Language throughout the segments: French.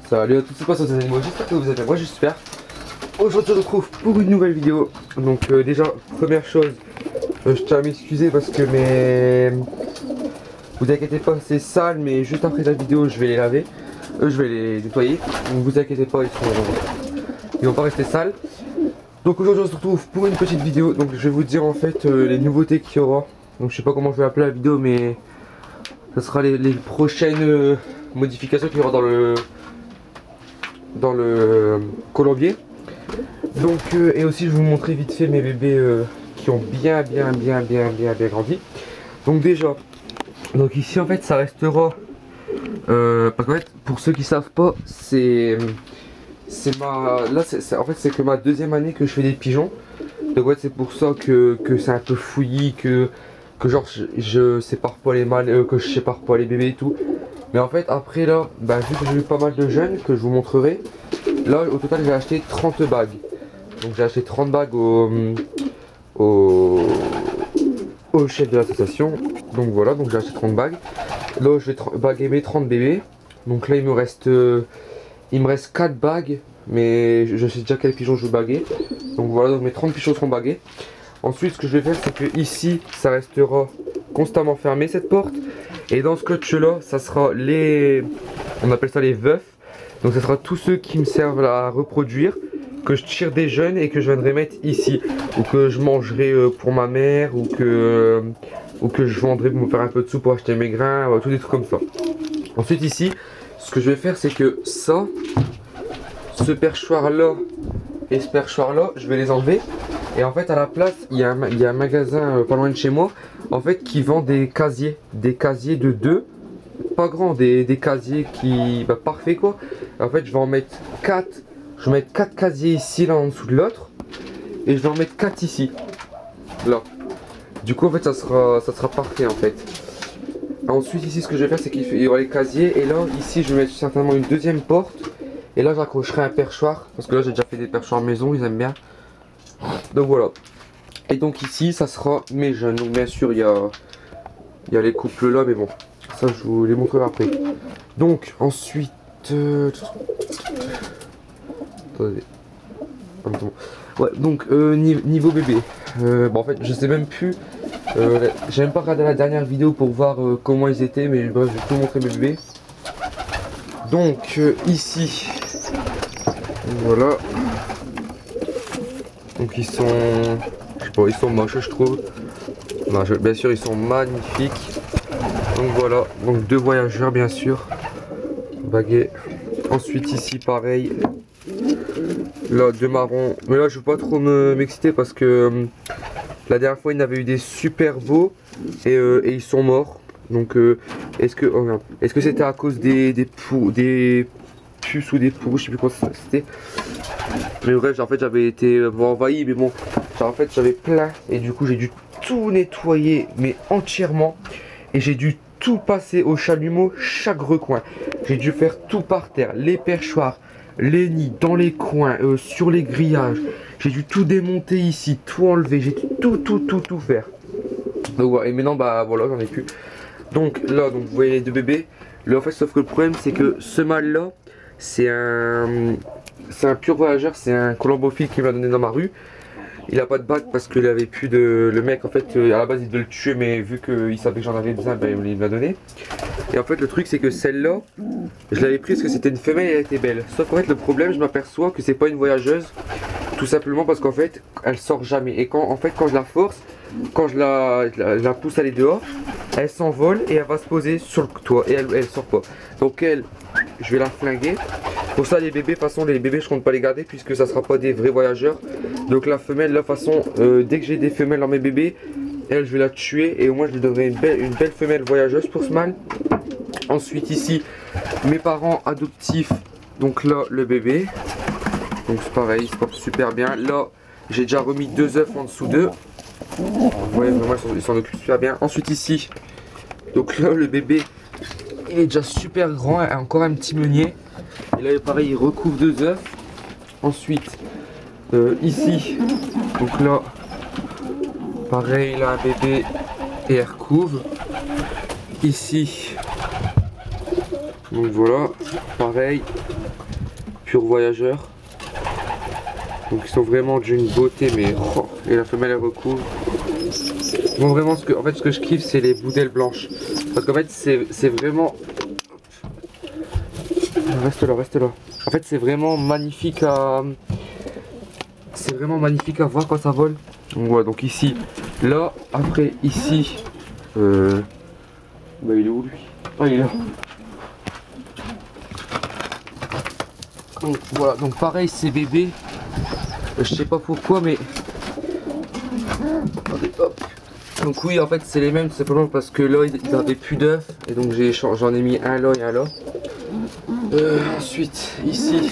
Salut à tous, c'est quoi sur ces animaux? J'espère que vous allez bien, moi j'espère. Aujourd'hui on se retrouve pour une nouvelle vidéo. Donc déjà, première chose, je tiens à m'excuser parce que vous inquiétez pas, c'est sale, mais juste après la vidéo je vais les laver. Je vais les nettoyer, donc vous inquiétez pas, ils vont pas rester sales. Donc aujourd'hui on se retrouve pour une petite vidéo. Donc je vais vous dire en fait les nouveautés qu'il y aura. Donc je sais pas comment je vais appeler la vidéo, mais ça sera les prochaines modifications qu'il y aura dans le colombier. Donc et aussi je vais vous montrer vite fait mes bébés qui ont bien grandi. Donc déjà, donc ici en fait ça restera parce qu'en fait pour ceux qui savent pas, c'est que ma deuxième année que je fais des pigeons. Donc ouais, c'est pour ça que c'est un peu fouillis, que genre je sépare pas les mâles, que je sépare pas les bébés et tout. Mais en fait après là, bah, vu que j'ai eu pas mal de jeunes que je vous montrerai, là au total j'ai acheté 30 bagues. Donc j'ai acheté 30 bagues au chef de l'association. Donc voilà, donc j'ai acheté 30 bagues. Là je vais baguer mes 30 bébés. Donc là il me reste 4 bagues. Mais je sais déjà quel pigeon je veux baguer. Donc voilà, donc mes 30 pigeons seront bagués. Ensuite ce que je vais faire, c'est que ici ça restera constamment fermé cette porte. Et dans ce scotch là, ça sera on appelle ça les veufs. Donc ça sera tous ceux qui me servent à reproduire, que je tire des jeunes et que je viendrai mettre ici, ou que je mangerai pour ma mère, ou que je vendrai pour me faire un peu de sous pour acheter mes grains, tout des trucs comme ça. Ensuite ici, ce que je vais faire, c'est que ce perchoir là et ce perchoir là, je vais les enlever. Et en fait à la place, il y a un magasin pas loin de chez moi, en fait, qui vend des casiers de 2, pas grands, des casiers qui, parfait quoi. En fait je vais en mettre 4. Je vais mettre 4 casiers ici, là en dessous de l'autre. Et je vais en mettre 4 ici. Là. Du coup en fait ça sera parfait en fait. Ensuite ici ce que je vais faire, c'est qu'il y aura les casiers. Et là ici je vais mettre certainement une deuxième porte. Et là j'accrocherai un perchoir. Parce que là j'ai déjà fait des perchoirs maison, ils aiment bien. Donc voilà. Et donc ici ça sera mes jeunes. Donc bien sûr il y a les couples là, mais bon. Ça je vous les montrerai après. Donc ensuite... Attendez. Ouais, donc niveau bébé, en fait je sais même plus, j'ai même pas regardé la dernière vidéo pour voir comment ils étaient, mais bref, je vais vous montrer mes bébés. Donc ici, voilà, donc ils sont, je sais pas, ils sont moches je trouve, non, bien sûr ils sont magnifiques. Donc voilà, donc 2 voyageurs bien sûr, bagués. Ensuite ici pareil. Là 2 marrons, mais là je veux pas trop m'exciter parce que la dernière fois il y en avait eu des super beaux et ils sont morts. Donc est-ce que c'était à cause des puces ou des poux, je sais plus quoi c'était. Mais bref, en fait j'avais été envahi, mais bon, en fait j'avais plein et du coup j'ai dû tout nettoyer mais entièrement, et j'ai dû tout passer au chalumeau, chaque recoin. J'ai dû faire tout par terre, les perchoirs, les nids, dans les coins, sur les grillages. J'ai dû tout démonter ici, tout enlever, j'ai dû tout faire. Donc voilà, et maintenant voilà, j'en ai plus. Donc là, vous voyez les 2 bébés. Là en fait, sauf que le problème c'est que ce mâle là, c'est un pur voyageur, c'est un colombophile qui m'a donné dans ma rue. Il a pas de bague parce qu'il avait plus de... Le mec en fait à la base il devait le tuer, mais vu qu'il savait que j'en avais besoin, il me l'a donné. Et en fait le truc c'est que celle-là, je l'avais prise parce que c'était une femelle et elle était belle. Sauf qu'en fait le problème, je m'aperçois que c'est pas une voyageuse. Tout simplement parce qu'en fait elle sort jamais. Et quand je la force, quand je la pousse à aller dehors, elle s'envole et elle va se poser sur le toit et elle sort pas. Donc je vais la flinguer. Pour ça les bébés, de toute façon les bébés je compte pas les garder puisque ça sera pas des vrais voyageurs. Donc la femelle, de toute façon dès que j'ai des femelles dans mes bébés, elle je vais la tuer et au moins je lui donnerai une belle femelle voyageuse pour ce mâle. Ensuite ici mes parents adoptifs, donc là le bébé, donc c'est pareil, il se porte super bien. Là j'ai déjà remis 2 œufs en dessous d'eux. Vous voyez vraiment ils s'en occupent super bien. Ensuite ici, donc là le bébé il est déjà super grand, il a encore un petit meunier. Et là pareil il recouvre 2 œufs. Ensuite ici, donc là pareil, là un bébé et elle recouvre. Ici Donc voilà, pareil, pur voyageur. Donc ils sont vraiment d'une beauté, mais oh, et la femelle elle recouvre. Bon, vraiment ce que je kiffe c'est les boudelles blanches. Parce qu'en fait c'est vraiment... Reste là, reste là. En fait c'est vraiment magnifique à... C'est vraiment magnifique à voir quand ça vole. Donc voilà, donc ici, là, après ici... Bah il est où lui? Ah il est là. Donc voilà, donc pareil c'est bébé. Je sais pas pourquoi mais... Attendez, hop. Donc oui en fait c'est les mêmes tout simplement parce que là ils avaient plus d'œufs. Et donc j'en ai mis un là et un là. Ensuite ici.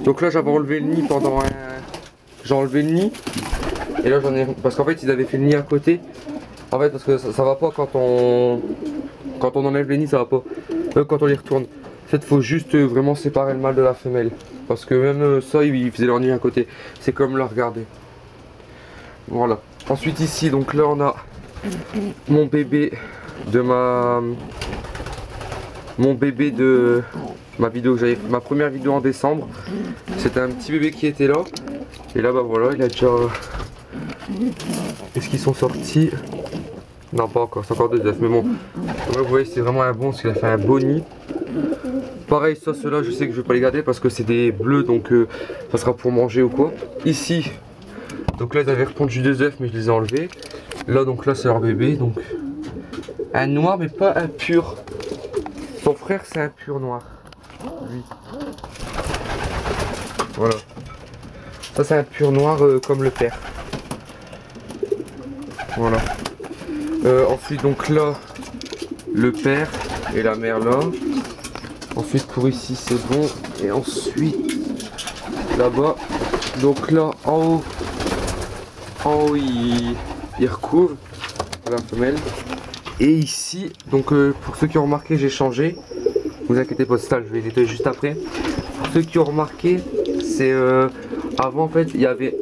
Donc là j'avais enlevé le nid pendant un... J'ai enlevé le nid. Et là j'en ai... Parce qu'en fait ils avaient fait le nid à côté. En fait parce que ça va pas quand on enlève les nids, ça va pas. Quand on les retourne. En fait faut juste vraiment séparer le mâle de la femelle. Parce que même ça ils faisaient leur nid à côté. C'est comme là, regardez. Voilà. Ensuite ici donc là on a mon bébé de ma vidéo que j'avais, ma première vidéo en décembre. C'était un petit bébé qui était là. Et là bah voilà, il a déjà... Est-ce qu'ils sont sortis? Non pas encore, c'est encore des œufs mais bon. Là, vous voyez c'est vraiment un bon parce qu'il a fait un beau nid. Pareil ça ceux-là je sais que je vais pas les garder parce que c'est des bleus donc ça sera pour manger ou quoi. Ici donc là ils avaient répondu des œufs mais je les ai enlevés. Là donc là c'est leur bébé donc un noir mais pas un pur. Son frère c'est un pur noir. Lui. Voilà. Ça c'est un pur noir comme le père. Voilà. Ensuite donc là le père et la mère là. Ensuite pour ici c'est bon. Et ensuite là-bas. Donc là en haut il recouvre la femelle. Et ici donc pour ceux qui ont remarqué j'ai changé. Vous inquiétez pas, ça je vais nettoyer juste après. Pour ceux qui ont remarqué c'est avant en fait il y avait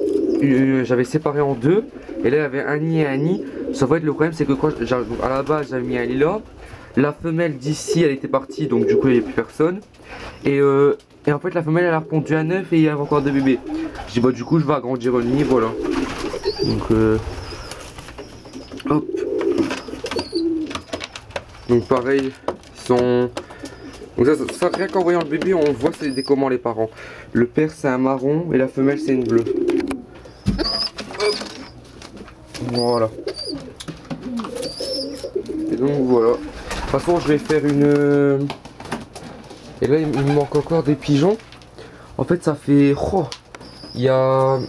j'avais séparé en deux. Et là il y avait un nid et un nid. Sauf en fait le problème c'est que quand à la base j'avais mis un lit là. La femelle d'ici elle était partie donc du coup il n'y avait plus personne. Et en fait la femelle elle a répondu à 9 et il y avait encore deux bébés. Je dis bah du coup je vais agrandir le nid, voilà. Donc hop. Donc pareil, ils sont... Donc ça rien qu'en voyant le bébé on voit c'est des comment les parents. Le père c'est un marron et la femelle c'est une bleue. Hop. Voilà. Et donc voilà. De toute façon je vais faire une... Et là il me manque encore des pigeons. En fait ça fait... Oh, il y a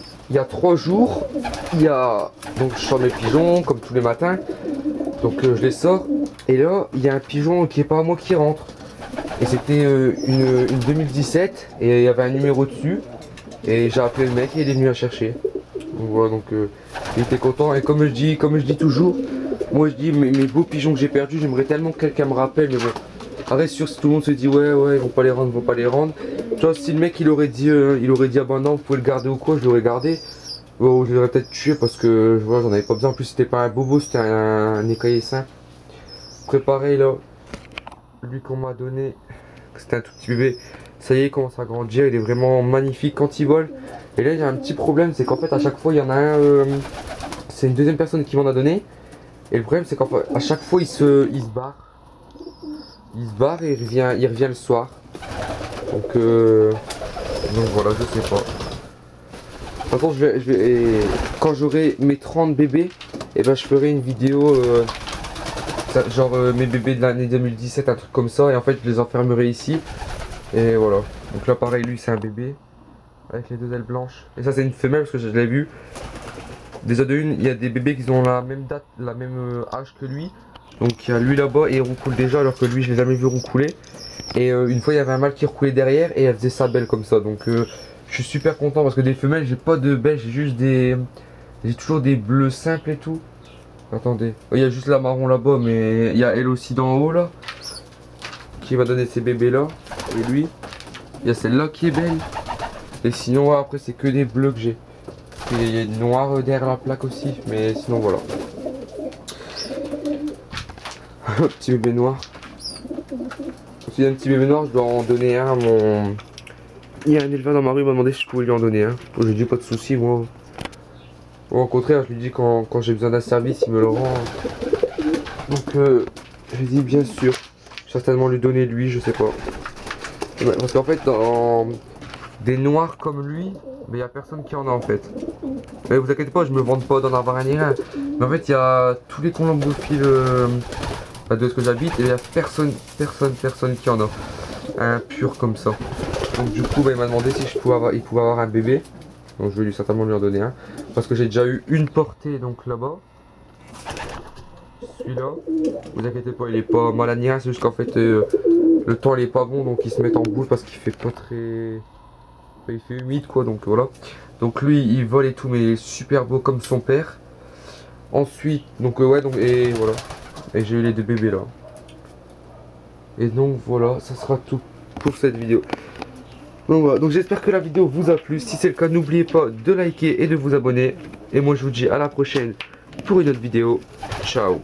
3 jours. Donc je sors mes pigeons comme tous les matins. Donc je les sors. Et là il y a un pigeon qui est pas à moi qui rentre. Et c'était une 2017. Et il y avait un numéro dessus. Et j'ai appelé le mec et il est venu la chercher. Donc voilà, donc il était content. Et comme je dis toujours, moi je dis mes beaux pigeons que j'ai perdus, j'aimerais tellement que quelqu'un me rappelle. Mais bon, arrête sûr si tout le monde se dit ouais ils vont pas les rendre, Tu vois, si le mec il aurait dit ah bah non vous pouvez le garder ou quoi, je l'aurais gardé. Bon, je l'aurais peut-être tué parce que voilà, j'en avais pas besoin. En plus c'était pas un bobo, c'était un écaillé sain. Préparé là, lui qu'on m'a donné, c'était un tout petit bébé. Ça y est, il commence à grandir, il est vraiment magnifique quand il vole. Et là il y a un petit problème, c'est qu'en fait à chaque fois il y en a un, c'est une deuxième personne qui m'en a donné. Et le problème c'est qu'à chaque fois il se barre. Il se barre et il revient le soir. Donc voilà, je sais pas. De toute façon je vais quand j'aurai mes 30 bébés, et ben je ferai une vidéo genre mes bébés de l'année 2017, un truc comme ça. Et en fait je les enfermerai ici. Et voilà. Donc là pareil, lui c'est un bébé avec les deux ailes blanches. Et ça c'est une femelle parce que je l'ai vu. Déjà de une, il y a des bébés qui ont la même date, la même âge que lui. Donc il y a lui là-bas et il roucoule déjà alors que lui je l'ai jamais vu roucouler. Et une fois il y avait un mâle qui recoulait derrière et elle faisait sa belle comme ça. Donc je suis super content parce que des femelles j'ai pas de belles, j'ai juste des... J'ai toujours des bleus simples et tout. Attendez, il y a juste la marron là-bas mais il y a elle aussi d'en haut là. Qui va donner ses bébés là. Et lui, il y a celle-là qui est belle. Et sinon ouais, après c'est que des bleus que j'ai. Il y a une noire derrière la plaque aussi, mais sinon voilà. Petit bébé noir. s'il y a un petit bébé noir, je dois en donner un à mon... Il y a un éleveur dans ma rue, il m'a demandé si je pouvais lui en donner un. Je lui ai dit pas de soucis, moi. Ou au contraire, je lui dis quand j'ai besoin d'un service, il me le rend. Donc je lui ai dit bien sûr. Je vais certainement lui donner lui, je sais pas. Ouais, parce qu'en fait, dans des noirs comme lui, mais il n'y a personne qui en a en fait. Mais vous inquiétez pas, je me vante pas d'en avoir un ni rien. Mais en fait, il y a tous les colombophiles de ce que j'habite et il n'y a personne qui en a. Un pur comme ça. Donc du coup, il m'a demandé si il pouvait avoir un bébé. Donc je vais certainement lui en donner un. Parce que j'ai déjà eu une portée donc là-bas. Celui-là, vous inquiétez pas, il est pas malade ni rien, c'est juste qu'en fait le temps il est pas bon, donc il se met en boule parce qu'il fait pas très... Il fait humide quoi, donc voilà. Donc lui il vole et tout, mais il est super beau comme son père. Ensuite, donc ouais, donc et voilà. Et j'ai eu les deux bébés là. Et donc voilà, ça sera tout pour cette vidéo. Donc voilà, donc j'espère que la vidéo vous a plu. Si c'est le cas, n'oubliez pas de liker et de vous abonner. Et moi je vous dis à la prochaine pour une autre vidéo. Ciao.